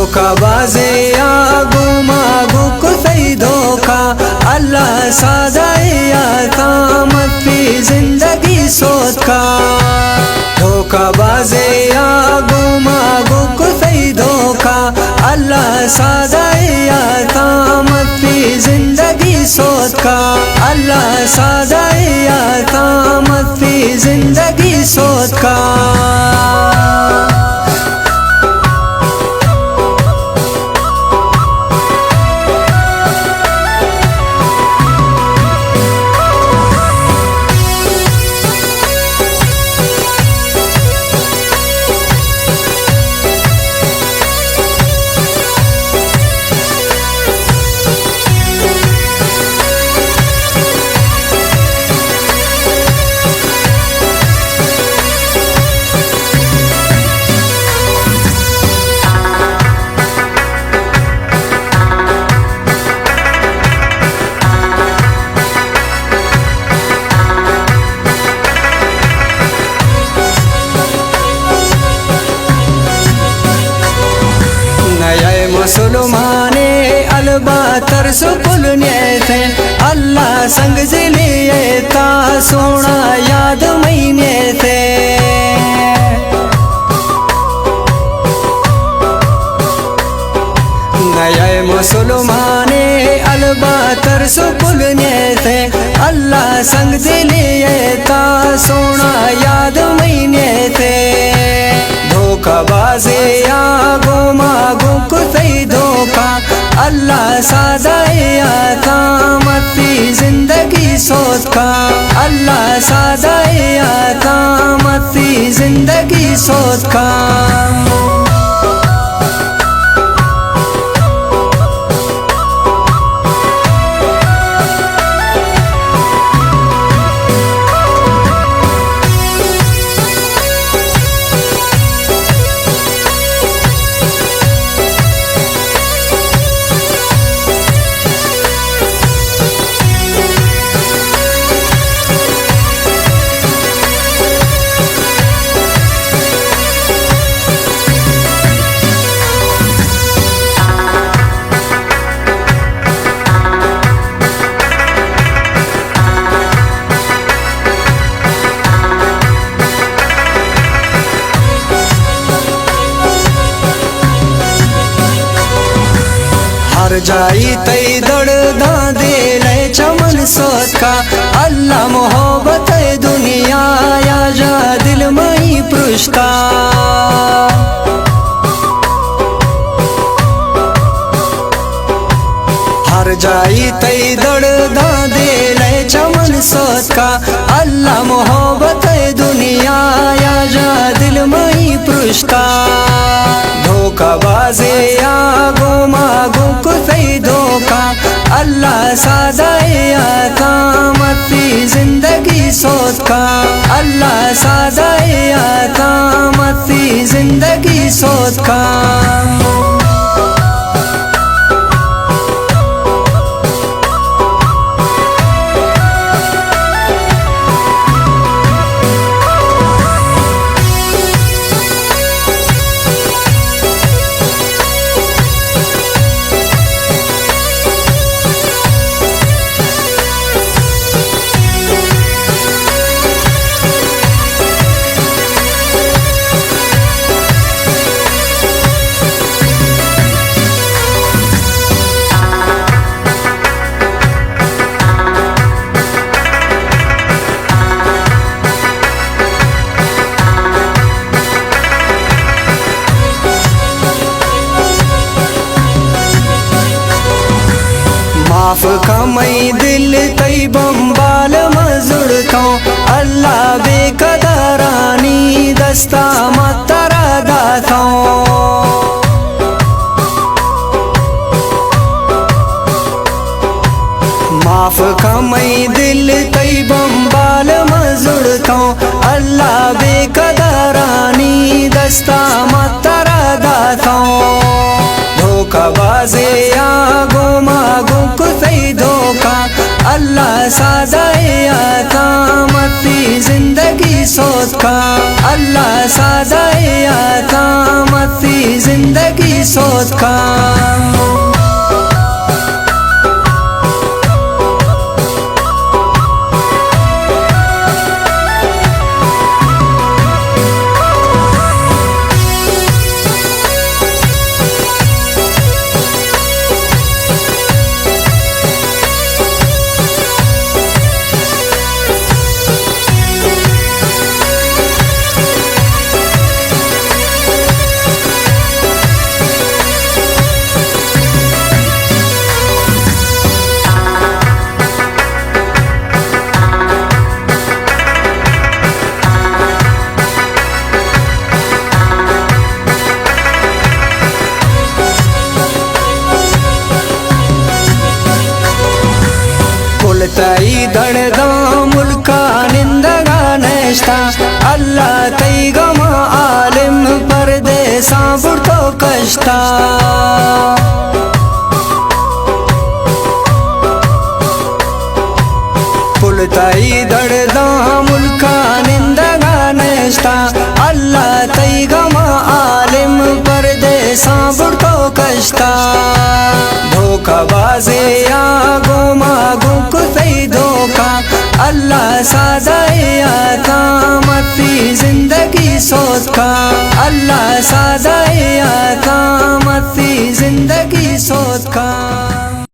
धोखाबाजे आगो मागो कुसई धोखा अल्लाह सादाए आता मत पी जिंदगी सोच का। धोखाबाजे आगो मागो कुसई धोखा अल्लाह सादाए आता मत पी जिंदगी सोच का। अल्लाह सादाए आता मत पी जिंदगी सोच का। मुसलमाने अलबातर सुकुल थे अल्लाह संग जिले ता सोना याद महीने थे। नए मुसलमाने अलबातर सुकुल थे अल्लाह संग जिले ता सोना याद महीने थे। धोखाबाजे आगो मागो कुसई धोखा अल्लाह सादाए आता मत पी जिंदगी सोच का। अल्लाह सादाए आता मत पी जिंदगी सोच का। हर जाई तई दड़ दे ले चमन सोच का। अल्लाह मोहब्बत दुनिया या जा दिल मई पृष्ठा। हर जाई तई दड़ दे ले चमन सोच का। अल्लाह मोहब्बत दुनिया या जा दिल मई पृष्ठा। धोखाबाजे आगो मागो कुसई धोखा अल्लाह सादाए आता मत पी जिंदगी सोच का। अल्लाह सादाए आता मत पी जिंदगी सोच का। माफ कमई दिल तई बम्बाल मजुड़ता अल्लाह बेकदरानी दस्ता मतरा गाता। माफ कमई दिल तई बम्बाल मजुड़ता अल्लाह बेकदरानी दस्ता मतरा गाता। धोखाबाजे आगो मागो कुसई धोखा अल्लाह सादाए आता मत पी जिंदगी सोच का। अल्लाह सादाए आता मत पी जिंदगी सोच का। नष्टा अल्लाह तई गमा आलिम परदेसा बुर्तो कष्टा पुलताई दर्दा मुल्का निंदगा नष्टा अल्लाह तई गमा आलिम परदेसा बुर्तो कष्टा धोखाबाजे या गोमा गुक तई धोखा अल्लाह सादाए आता मती जिंदगी सोच का अल्लाह सादाए आता मती